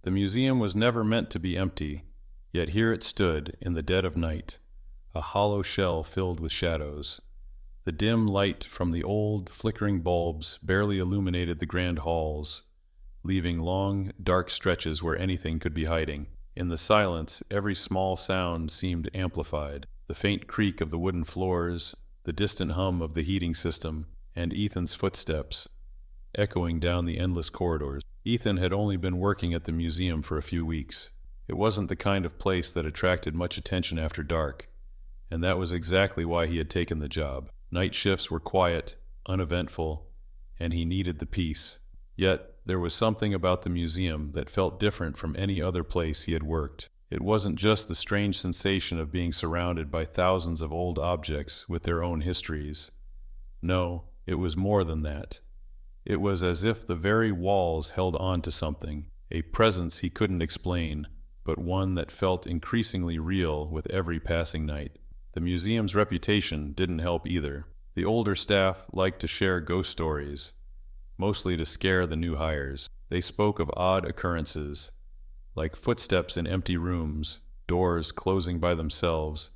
The museum was never meant to be empty, yet here it stood in the dead of night, a hollow shell filled with shadows. The dim light from the old, flickering bulbs barely illuminated the grand halls, leaving long, dark stretches where anything could be hiding. In the silence, every small sound seemed amplified. The faint creak of the wooden floors, the distant hum of the heating system, and Ethan's footsteps, echoing down the endless corridors. Ethan had only been working at the museum for a few weeks. It wasn't the kind of place that attracted much attention after dark, and that was exactly why he had taken the job. Night shifts were quiet, uneventful, and he needed the peace. Yet, there was something about the museum that felt different from any other place he had worked. It wasn't just the strange sensation of being surrounded by thousands of old objects with their own histories. No, it was more than that. It was as if the very walls held on to something, a presence he couldn't explain, but one that felt increasingly real with every passing night. The museum's reputation didn't help either. The older staff liked to share ghost stories, mostly to scare the new hires. They spoke of odd occurrences, like footsteps in empty rooms, doors closing by themselves,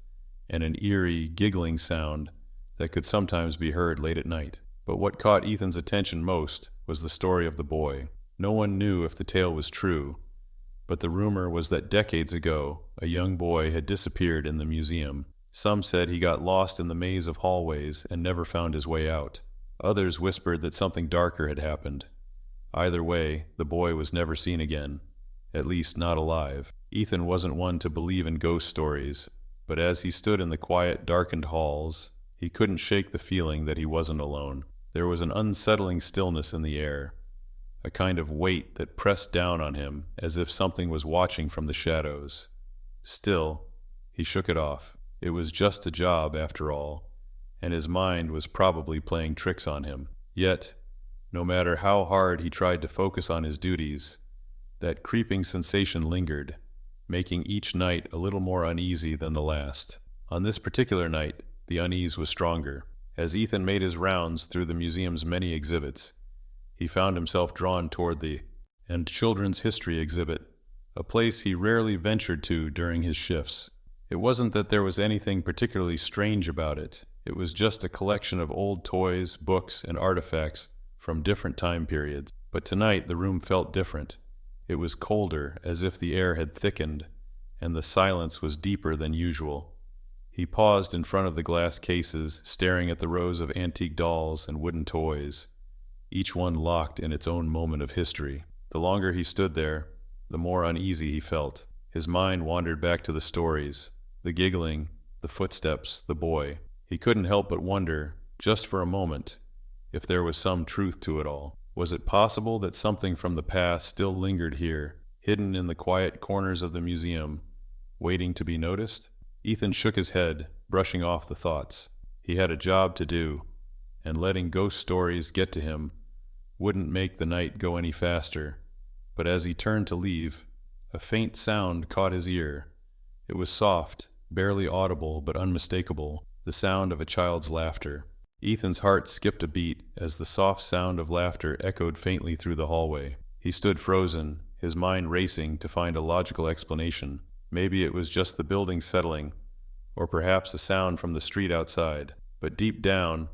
and an eerie, giggling sound that could sometimes be heard late at night. But what caught Ethan's attention most was the story of the boy. No one knew if the tale was true, but the rumor was that decades ago, a young boy had disappeared in the museum. Some said he got lost in the maze of hallways and never found his way out. Others whispered that something darker had happened. Either way, the boy was never seen again, at least not alive. Ethan wasn't one to believe in ghost stories, but as he stood in the quiet, darkened halls, he couldn't shake the feeling that he wasn't alone. There was an unsettling stillness in the air, a kind of weight that pressed down on him as if something was watching from the shadows. Still, he shook it off. It was just a job, after all, and his mind was probably playing tricks on him. Yet, no matter how hard he tried to focus on his duties, that creeping sensation lingered, making each night a little more uneasy than the last. On this particular night, the unease was stronger. As Ethan made his rounds through the museum's many exhibits, he found himself drawn toward the children's history exhibit, a place he rarely ventured to during his shifts. It wasn't that there was anything particularly strange about it. It was just a collection of old toys, books, and artifacts from different time periods. But tonight the room felt different. It was colder, as if the air had thickened, and the silence was deeper than usual. He paused in front of the glass cases, staring at the rows of antique dolls and wooden toys, each one locked in its own moment of history. The longer he stood there, the more uneasy he felt. His mind wandered back to the stories, the giggling, the footsteps, the boy. He couldn't help but wonder, just for a moment, if there was some truth to it all. Was it possible that something from the past still lingered here, hidden in the quiet corners of the museum, waiting to be noticed? Ethan shook his head, brushing off the thoughts. He had a job to do, and letting ghost stories get to him wouldn't make the night go any faster. But as he turned to leave, a faint sound caught his ear. It was soft, barely audible but unmistakable, the sound of a child's laughter. Ethan's heart skipped a beat as the soft sound of laughter echoed faintly through the hallway. He stood frozen, his mind racing to find a logical explanation. Maybe it was just the building settling, or perhaps a sound from the street outside. But deep down,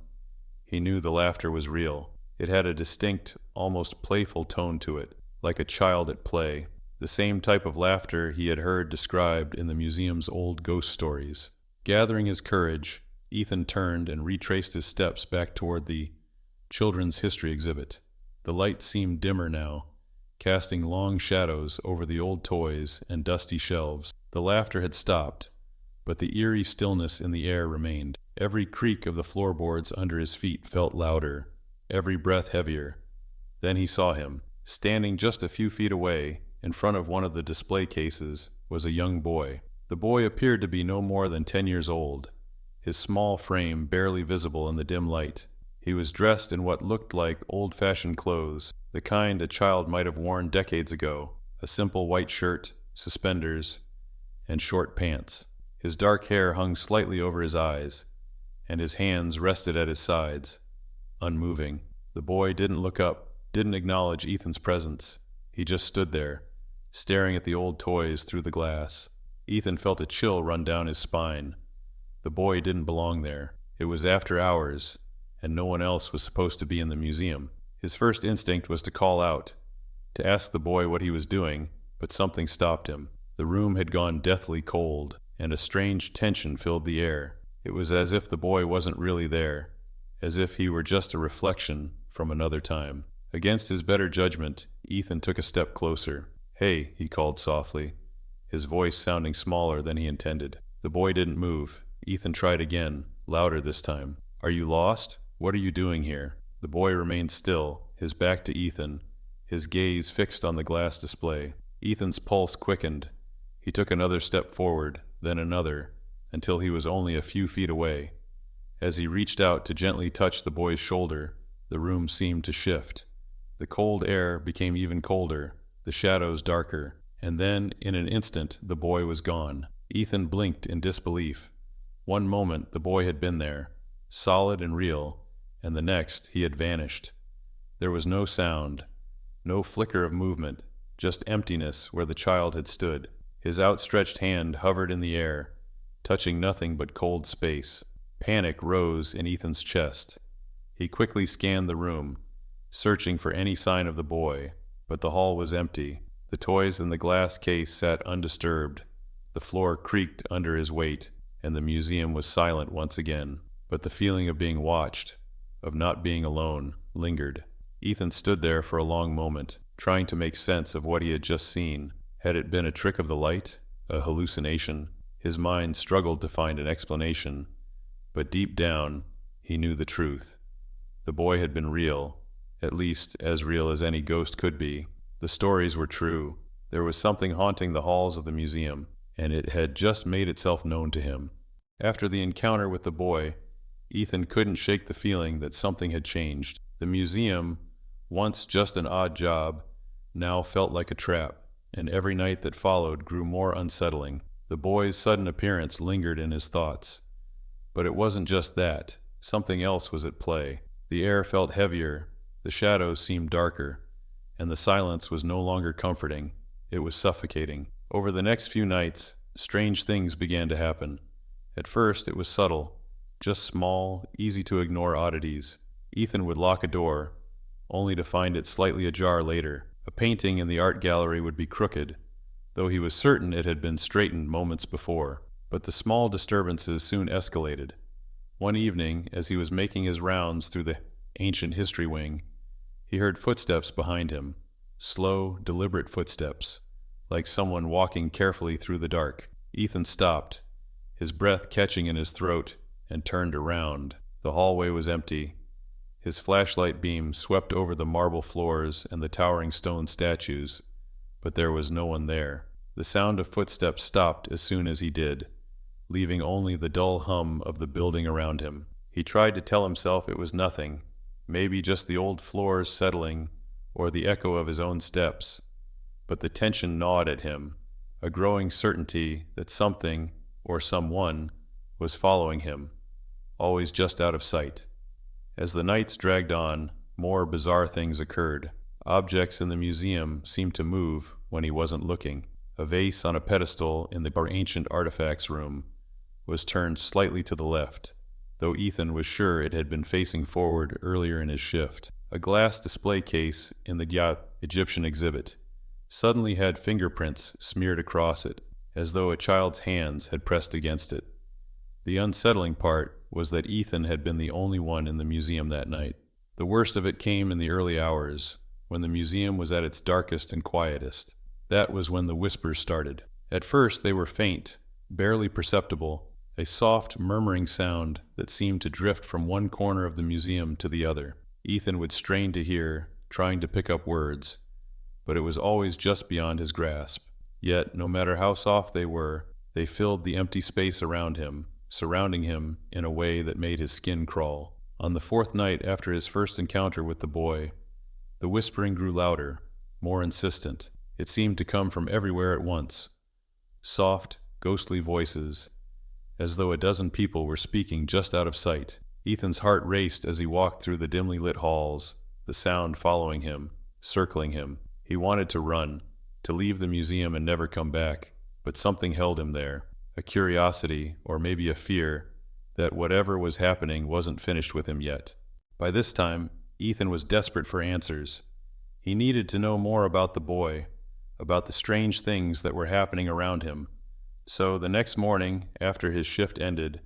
he knew the laughter was real. It had a distinct, almost playful tone to it, like a child at play, the same type of laughter he had heard described in the museum's old ghost stories. Gathering his courage, Ethan turned and retraced his steps back toward the children's history exhibit. The light seemed dimmer now, casting long shadows over the old toys and dusty shelves. The laughter had stopped, but the eerie stillness in the air remained. Every creak of the floorboards under his feet felt louder, every breath heavier. Then he saw him. Standing just a few feet away, in front of one of the display cases, was a young boy. The boy appeared to be no more than 10 years old, his small frame barely visible in the dim light. He was dressed in what looked like old-fashioned clothes, the kind a child might have worn decades ago, a simple white shirt, suspenders, and short pants. His dark hair hung slightly over his eyes, and his hands rested at his sides, unmoving. The boy didn't look up, didn't acknowledge Ethan's presence. He just stood there, staring at the old toys through the glass. Ethan felt a chill run down his spine. The boy didn't belong there. It was after hours, and no one else was supposed to be in the museum. His first instinct was to call out, to ask the boy what he was doing, but something stopped him. The room had gone deathly cold, and a strange tension filled the air. It was as if the boy wasn't really there, as if he were just a reflection from another time. Against his better judgment, Ethan took a step closer. "Hey," he called softly, his voice sounding smaller than he intended. The boy didn't move. Ethan tried again, louder this time. "Are you lost? What are you doing here?" The boy remained still, his back to Ethan, his gaze fixed on the glass display. Ethan's pulse quickened. He took another step forward, then another, until he was only a few feet away. As he reached out to gently touch the boy's shoulder, the room seemed to shift. The cold air became even colder, the shadows darker, and then, in an instant, the boy was gone. Ethan blinked in disbelief. One moment the boy had been there, solid and real, and the next he had vanished. There was no sound, no flicker of movement, just emptiness where the child had stood. His outstretched hand hovered in the air, touching nothing but cold space. Panic rose in Ethan's chest. He quickly scanned the room, searching for any sign of the boy, but the hall was empty. The toys in the glass case sat undisturbed. The floor creaked under his weight, and the museum was silent once again. But the feeling of being watched, of not being alone, lingered. Ethan stood there for a long moment, trying to make sense of what he had just seen. Had it been a trick of the light? A hallucination? His mind struggled to find an explanation, but deep down, he knew the truth. The boy had been real, at least as real as any ghost could be. The stories were true. There was something haunting the halls of the museum, and it had just made itself known to him. After the encounter with the boy, Ethan couldn't shake the feeling that something had changed. The museum, once just an odd job, now felt like a trap, and every night that followed grew more unsettling. The boy's sudden appearance lingered in his thoughts. But it wasn't just that. Something else was at play. The air felt heavier, the shadows seemed darker, and the silence was no longer comforting. It was suffocating. Over the next few nights, strange things began to happen. At first, it was subtle, just small, easy-to-ignore oddities. Ethan would lock a door, only to find it slightly ajar later. A painting in the art gallery would be crooked, though he was certain it had been straightened moments before. But the small disturbances soon escalated. One evening, as he was making his rounds through the ancient history wing, he heard footsteps behind him, slow, deliberate footsteps, like someone walking carefully through the dark. Ethan stopped, his breath catching in his throat, and turned around. The hallway was empty. His flashlight beam swept over the marble floors and the towering stone statues, but there was no one there. The sound of footsteps stopped as soon as he did, leaving only the dull hum of the building around him. He tried to tell himself it was nothing, maybe just the old floors settling, or the echo of his own steps, but the tension gnawed at him, a growing certainty that something, or someone, was following him, always just out of sight. As the nights dragged on, more bizarre things occurred. Objects in the museum seemed to move when he wasn't looking. A vase on a pedestal in the ancient artifacts room was turned slightly to the left, though Ethan was sure it had been facing forward earlier in his shift. A glass display case in the Egyptian exhibit suddenly had fingerprints smeared across it, as though a child's hands had pressed against it. The unsettling part was that Ethan had been the only one in the museum that night. The worst of it came in the early hours, when the museum was at its darkest and quietest. That was when the whispers started. At first they were faint, barely perceptible, a soft, murmuring sound that seemed to drift from one corner of the museum to the other. Ethan would strain to hear, trying to pick up words, but it was always just beyond his grasp. Yet, no matter how soft they were, they filled the empty space around him, surrounding him in a way that made his skin crawl. On the fourth night after his first encounter with the boy, the whispering grew louder, more insistent. It seemed to come from everywhere at once. Soft, ghostly voices, as though a dozen people were speaking just out of sight. Ethan's heart raced as he walked through the dimly lit halls, the sound following him, circling him. He wanted to run, to leave the museum and never come back, but something held him there, a curiosity, or maybe a fear, that whatever was happening wasn't finished with him yet. By this time, Ethan was desperate for answers. He needed to know more about the boy, about the strange things that were happening around him. So the next morning, after his shift ended,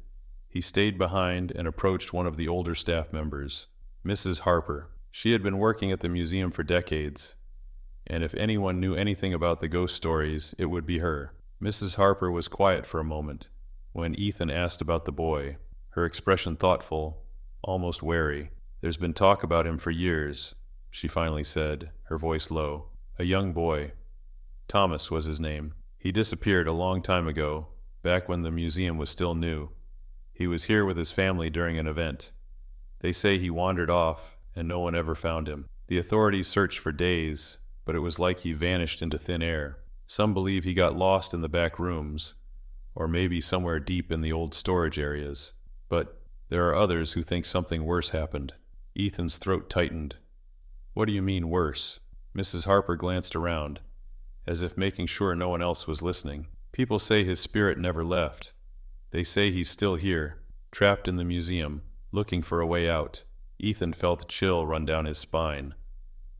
he stayed behind and approached one of the older staff members, Mrs. Harper. She had been working at the museum for decades, and if anyone knew anything about the ghost stories, it would be her. Mrs. Harper was quiet for a moment when Ethan asked about the boy, her expression thoughtful, almost wary. "There's been talk about him for years," she finally said, her voice low. "A young boy. Thomas was his name. He disappeared a long time ago, back when the museum was still new. He was here with his family during an event. They say he wandered off, and no one ever found him. The authorities searched for days, but it was like he vanished into thin air. Some believe he got lost in the back rooms, or maybe somewhere deep in the old storage areas. But there are others who think something worse happened." Ethan's throat tightened. "What do you mean, worse?" Mrs. Harper glanced around, as if making sure no one else was listening. "People say his spirit never left. They say he's still here, trapped in the museum, looking for a way out." Ethan felt a chill run down his spine.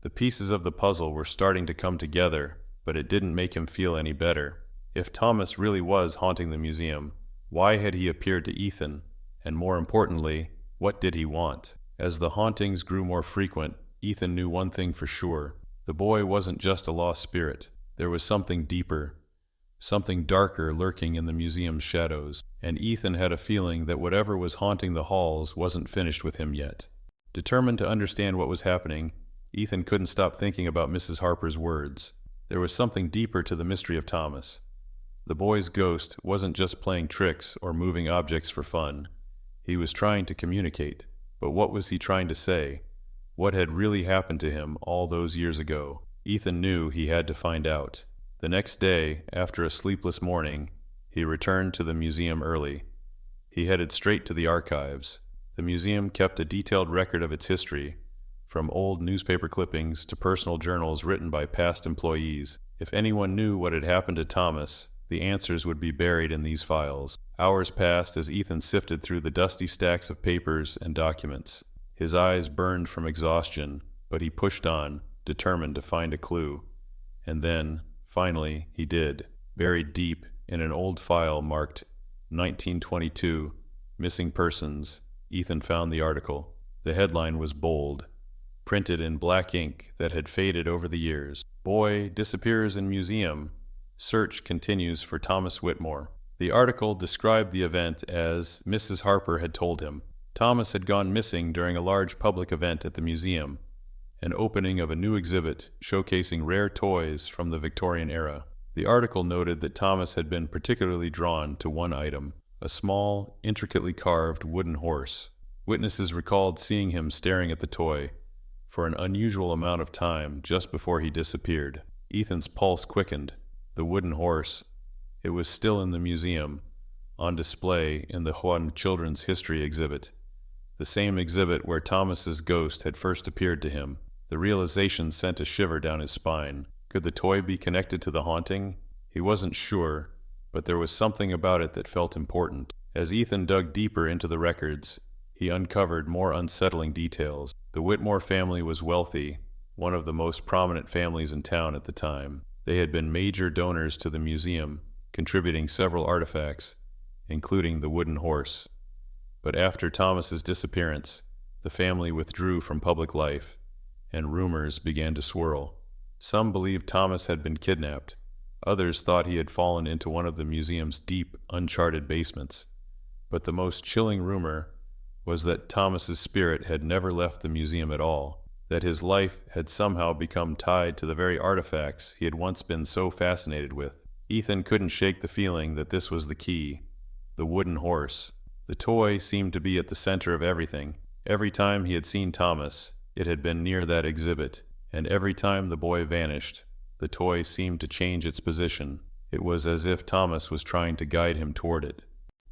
The pieces of the puzzle were starting to come together, but it didn't make him feel any better. If Thomas really was haunting the museum, why had he appeared to Ethan? And more importantly, what did he want? As the hauntings grew more frequent, Ethan knew one thing for sure. The boy wasn't just a lost spirit. There was something deeper, something darker lurking in the museum's shadows, and Ethan had a feeling that whatever was haunting the halls wasn't finished with him yet. Determined to understand what was happening, Ethan couldn't stop thinking about Mrs. Harper's words. There was something deeper to the mystery of Thomas. The boy's ghost wasn't just playing tricks or moving objects for fun. He was trying to communicate. But what was he trying to say? What had really happened to him all those years ago? Ethan knew he had to find out. The next day, after a sleepless morning, he returned to the museum early. He headed straight to the archives. The museum kept a detailed record of its history, from old newspaper clippings to personal journals written by past employees. If anyone knew what had happened to Thomas, the answers would be buried in these files. Hours passed as Ethan sifted through the dusty stacks of papers and documents. His eyes burned from exhaustion, but he pushed on, determined to find a clue. And then, finally, he did. Buried deep in an old file marked 1922, Missing Persons, Ethan found the article. The headline was bold, printed in black ink that had faded over the years. "Boy disappears in museum. Search continues for Thomas Whitmore." The article described the event as Mrs. Harper had told him. Thomas had gone missing during a large public event at the museum, an opening of a new exhibit showcasing rare toys from the Victorian era. The article noted that Thomas had been particularly drawn to one item, a small, intricately carved wooden horse. Witnesses recalled seeing him staring at the toy for an unusual amount of time just before he disappeared. Ethan's pulse quickened. The wooden horse. It was still in the museum, on display in the Juan Children's History exhibit, the same exhibit where Thomas's ghost had first appeared to him. The realization sent a shiver down his spine. Could the toy be connected to the haunting? He wasn't sure, but there was something about it that felt important. As Ethan dug deeper into the records, he uncovered more unsettling details. The Whitmore family was wealthy, one of the most prominent families in town at the time. They had been major donors to the museum, contributing several artifacts, including the wooden horse. But after Thomas's disappearance, the family withdrew from public life, and rumors began to swirl. Some believed Thomas had been kidnapped. Others thought he had fallen into one of the museum's deep, uncharted basements. But the most chilling rumor was that Thomas's spirit had never left the museum at all, that his life had somehow become tied to the very artifacts he had once been so fascinated with. Ethan couldn't shake the feeling that this was the key, the wooden horse. The toy seemed to be at the center of everything. Every time he had seen Thomas, it had been near that exhibit, and every time the boy vanished, the toy seemed to change its position. It was as if Thomas was trying to guide him toward it.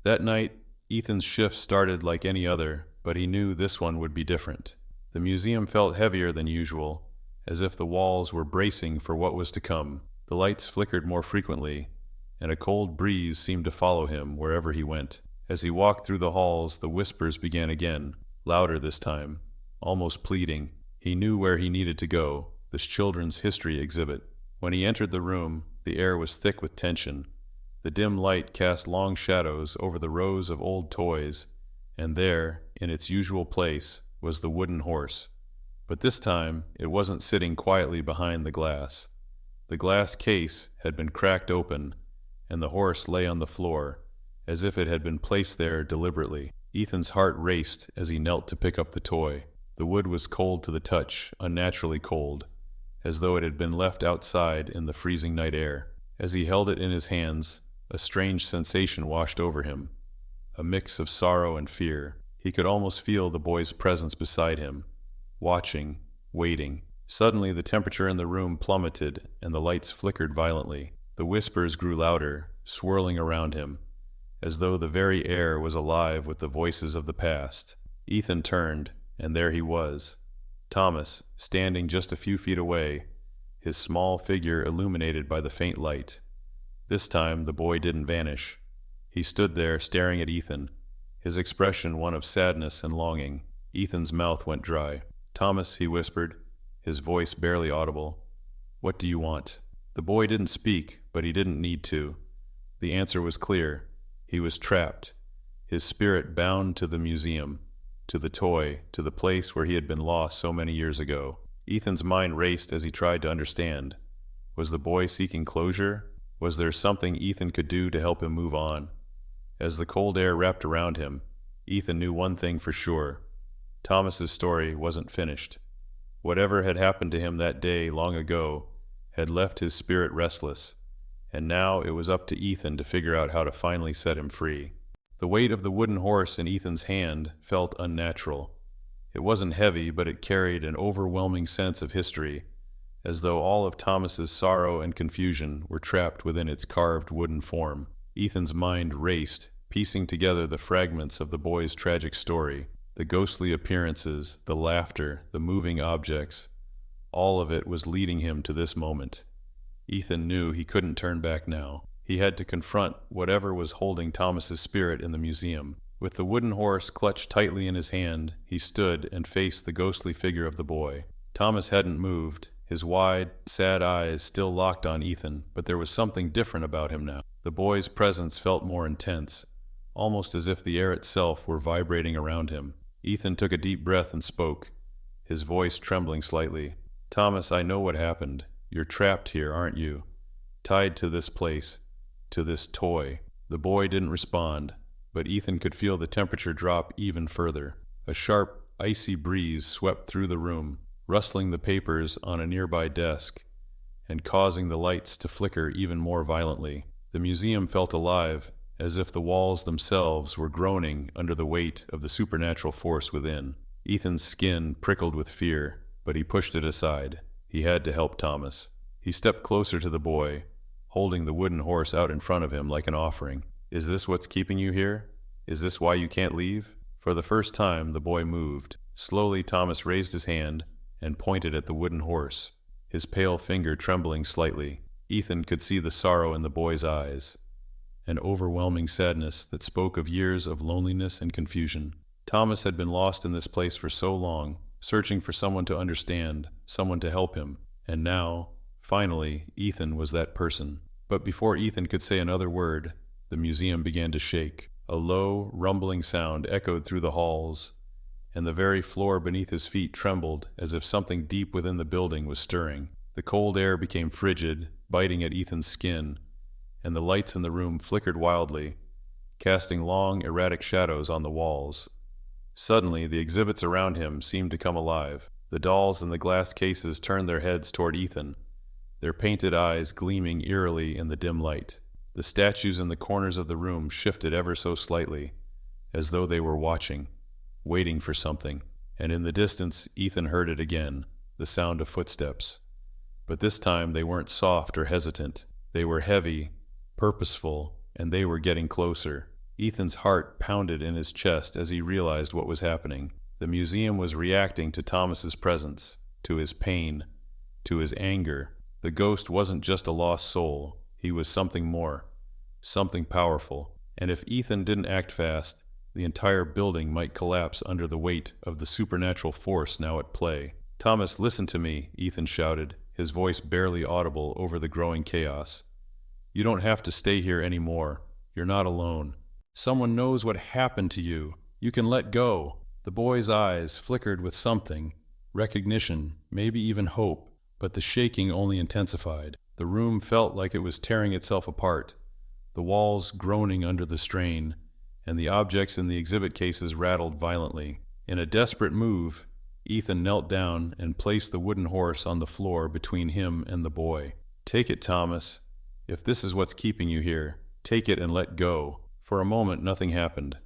That night, Ethan's shift started like any other, but he knew this one would be different. The museum felt heavier than usual, as if the walls were bracing for what was to come. The lights flickered more frequently, and a cold breeze seemed to follow him wherever he went. As he walked through the halls, the whispers began again, louder this time, almost pleading. He knew where he needed to go, this children's history exhibit. When he entered the room, the air was thick with tension. The dim light cast long shadows over the rows of old toys, and there, in its usual place, was the wooden horse. But this time, it wasn't sitting quietly behind the glass. The glass case had been cracked open, and the horse lay on the floor, as if it had been placed there deliberately. Ethan's heart raced as he knelt to pick up the toy. The wood was cold to the touch, unnaturally cold, as though it had been left outside in the freezing night air. As he held it in his hands, a strange sensation washed over him, a mix of sorrow and fear. He could almost feel the boy's presence beside him, watching, waiting. Suddenly the temperature in the room plummeted and the lights flickered violently. The whispers grew louder, swirling around him, as though the very air was alive with the voices of the past. Ethan turned, and there he was, Thomas, standing just a few feet away, his small figure illuminated by the faint light. This time the boy didn't vanish. He stood there staring at Ethan, his expression one of sadness and longing. Ethan's mouth went dry. "Thomas," he whispered, his voice barely audible, "what do you want?" The boy didn't speak, but he didn't need to. The answer was clear. He was trapped, his spirit bound to the museum, to the toy, to the place where he had been lost so many years ago. Ethan's mind raced as he tried to understand. Was the boy seeking closure? Was there something Ethan could do to help him move on? As the cold air wrapped around him, Ethan knew one thing for sure. Thomas's story wasn't finished. Whatever had happened to him that day long ago had left his spirit restless, and now it was up to Ethan to figure out how to finally set him free. The weight of the wooden horse in Ethan's hand felt unnatural. It wasn't heavy, but it carried an overwhelming sense of history, as though all of Thomas's sorrow and confusion were trapped within its carved wooden form. Ethan's mind raced, piecing together the fragments of the boy's tragic story, the ghostly appearances, the laughter, the moving objects. All of it was leading him to this moment. Ethan knew he couldn't turn back now. He had to confront whatever was holding Thomas's spirit in the museum. With the wooden horse clutched tightly in his hand, he stood and faced the ghostly figure of the boy. Thomas hadn't moved, his wide, sad eyes still locked on Ethan, but there was something different about him now. The boy's presence felt more intense, almost as if the air itself were vibrating around him. Ethan took a deep breath and spoke, his voice trembling slightly. "Thomas, I know what happened. You're trapped here, aren't you? Tied to this place, to this toy." The boy didn't respond, but Ethan could feel the temperature drop even further. A sharp, icy breeze swept through the room, rustling the papers on a nearby desk and causing the lights to flicker even more violently. The museum felt alive, as if the walls themselves were groaning under the weight of the supernatural force within. Ethan's skin prickled with fear, but he pushed it aside. He had to help Thomas. He stepped closer to the boy, holding the wooden horse out in front of him like an offering. "Is this what's keeping you here? Is this why you can't leave?" For the first time, the boy moved. Slowly, Thomas raised his hand and pointed at the wooden horse, his pale finger trembling slightly. Ethan could see the sorrow in the boy's eyes, an overwhelming sadness that spoke of years of loneliness and confusion. Thomas had been lost in this place for so long, searching for someone to understand, someone to help him. And now, finally, Ethan was that person. But before Ethan could say another word, the museum began to shake. A low, rumbling sound echoed through the halls, and the very floor beneath his feet trembled as if something deep within the building was stirring. The cold air became frigid, biting at Ethan's skin, and the lights in the room flickered wildly, casting long, erratic shadows on the walls. Suddenly, the exhibits around him seemed to come alive. The dolls in the glass cases turned their heads toward Ethan, their painted eyes gleaming eerily in the dim light. The statues in the corners of the room shifted ever so slightly, as though they were watching, waiting for something. And in the distance, Ethan heard it again, the sound of footsteps. But this time they weren't soft or hesitant. They were heavy, purposeful, and they were getting closer. Ethan's heart pounded in his chest as he realized what was happening. The museum was reacting to Thomas's presence, to his pain, to his anger. The ghost wasn't just a lost soul, he was something more, something powerful. And if Ethan didn't act fast, the entire building might collapse under the weight of the supernatural force now at play. "Thomas, listen to me," Ethan shouted, his voice barely audible over the growing chaos. "You don't have to stay here anymore. You're not alone. Someone knows what happened to you. You can let go." The boy's eyes flickered with something, recognition, maybe even hope, but the shaking only intensified. The room felt like it was tearing itself apart, the walls groaning under the strain, and the objects in the exhibit cases rattled violently. In a desperate move, Ethan knelt down and placed the wooden horse on the floor between him and the boy. "Take it, Thomas. If this is what's keeping you here, take it and let go." For a moment, nothing happened.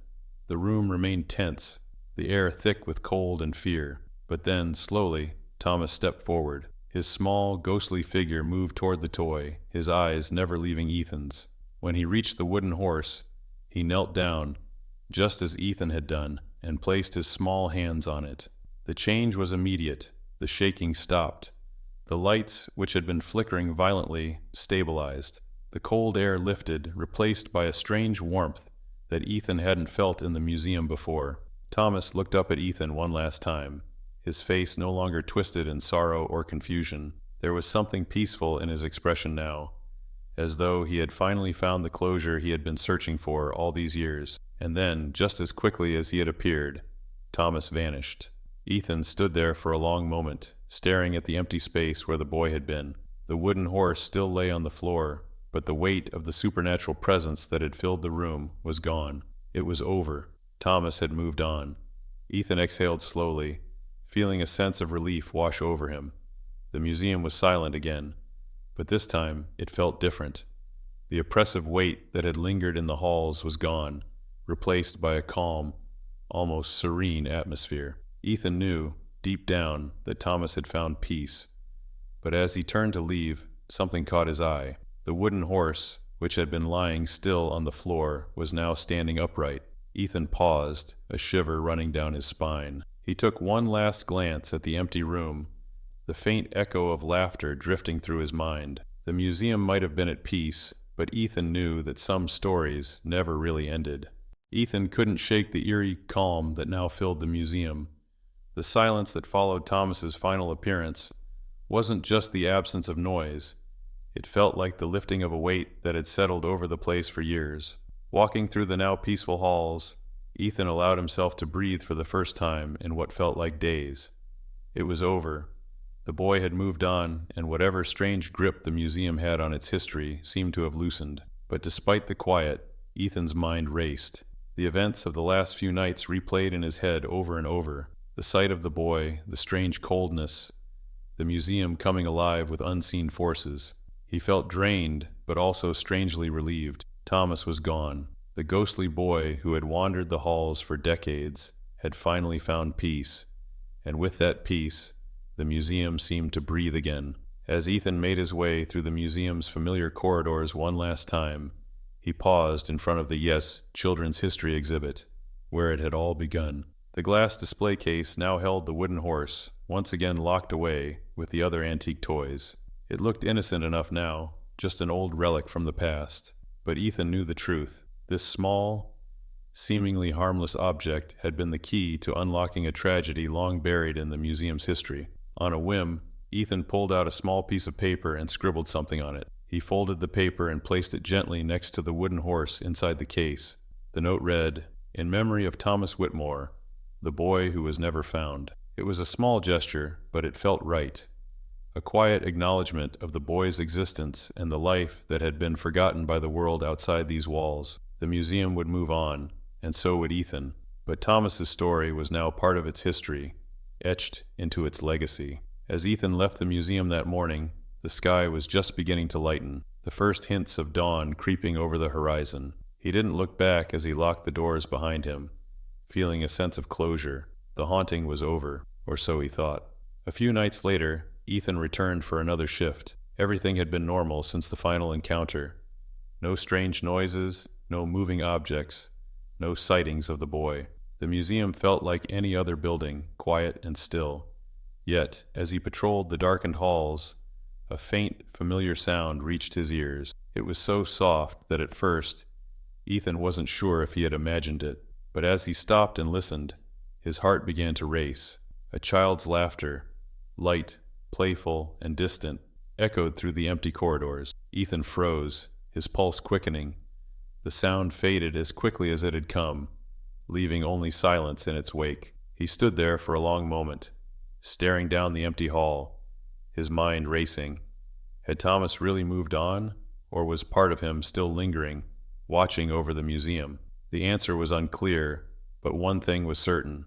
The room remained tense, the air thick with cold and fear. But then, slowly, Thomas stepped forward. His small, ghostly figure moved toward the toy, his eyes never leaving Ethan's. When he reached the wooden horse, he knelt down, just as Ethan had done, and placed his small hands on it. The change was immediate. The shaking stopped. The lights, which had been flickering violently, stabilized. The cold air lifted, replaced by a strange warmth that Ethan hadn't felt in the museum before. Thomas looked up at Ethan one last time, his face no longer twisted in sorrow or confusion. There was something peaceful in his expression now, as though he had finally found the closure he had been searching for all these years. And then, just as quickly as he had appeared, Thomas vanished. Ethan stood there for a long moment, staring at the empty space where the boy had been. The wooden horse still lay on the floor, but the weight of the supernatural presence that had filled the room was gone. It was over. Thomas had moved on. Ethan exhaled slowly, feeling a sense of relief wash over him. The museum was silent again, but this time it felt different. The oppressive weight that had lingered in the halls was gone, replaced by a calm, almost serene atmosphere. Ethan knew, deep down, that Thomas had found peace. But as he turned to leave, something caught his eye. The wooden horse, which had been lying still on the floor, was now standing upright. Ethan paused, a shiver running down his spine. He took one last glance at the empty room, the faint echo of laughter drifting through his mind. The museum might have been at peace, but Ethan knew that some stories never really ended. Ethan couldn't shake the eerie calm that now filled the museum. The silence that followed Thomas's final appearance wasn't just the absence of noise. It felt like the lifting of a weight that had settled over the place for years. Walking through the now peaceful halls, Ethan allowed himself to breathe for the first time in what felt like days. It was over. The boy had moved on, and whatever strange grip the museum had on its history seemed to have loosened. But despite the quiet, Ethan's mind raced. The events of the last few nights replayed in his head over and over. The sight of the boy, the strange coldness, the museum coming alive with unseen forces. He felt drained, but also strangely relieved. Thomas was gone. The ghostly boy who had wandered the halls for decades had finally found peace. And with that peace, the museum seemed to breathe again. As Ethan made his way through the museum's familiar corridors one last time, he paused in front of the Yes Children's History exhibit, where it had all begun. The glass display case now held the wooden horse, once again locked away with the other antique toys. It looked innocent enough now, just an old relic from the past. But Ethan knew the truth. This small, seemingly harmless object had been the key to unlocking a tragedy long buried in the museum's history. On a whim, Ethan pulled out a small piece of paper and scribbled something on it. He folded the paper and placed it gently next to the wooden horse inside the case. The note read, "In memory of Thomas Whitmore, the boy who was never found." It was a small gesture, but it felt right. A quiet acknowledgement of the boy's existence and the life that had been forgotten by the world outside these walls. The museum would move on, and so would Ethan. But Thomas's story was now part of its history, etched into its legacy. As Ethan left the museum that morning, the sky was just beginning to lighten, the first hints of dawn creeping over the horizon. He didn't look back as he locked the doors behind him, feeling a sense of closure. The haunting was over, or so he thought. A few nights later, Ethan returned for another shift. Everything had been normal since the final encounter. No strange noises, no moving objects, no sightings of the boy. The museum felt like any other building, quiet and still. Yet, as he patrolled the darkened halls, A faint, familiar sound reached his ears. It was so soft that at first, Ethan wasn't sure if he had imagined it. But as he stopped and listened, his heart began to race. A child's laughter, light, playful, and distant, echoed through the empty corridors. Ethan froze, his pulse quickening. The sound faded as quickly as it had come, leaving only silence in its wake. He stood there for a long moment, staring down the empty hall, his mind racing. Had Thomas really moved on, or was part of him still lingering, watching over the museum? The answer was unclear, but one thing was certain.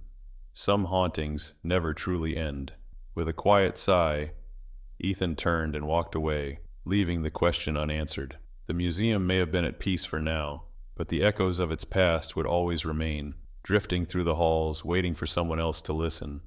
Some hauntings never truly end. With a quiet sigh, Ethan turned and walked away, leaving the question unanswered. The museum may have been at peace for now, but the echoes of its past would always remain, drifting through the halls, waiting for someone else to listen.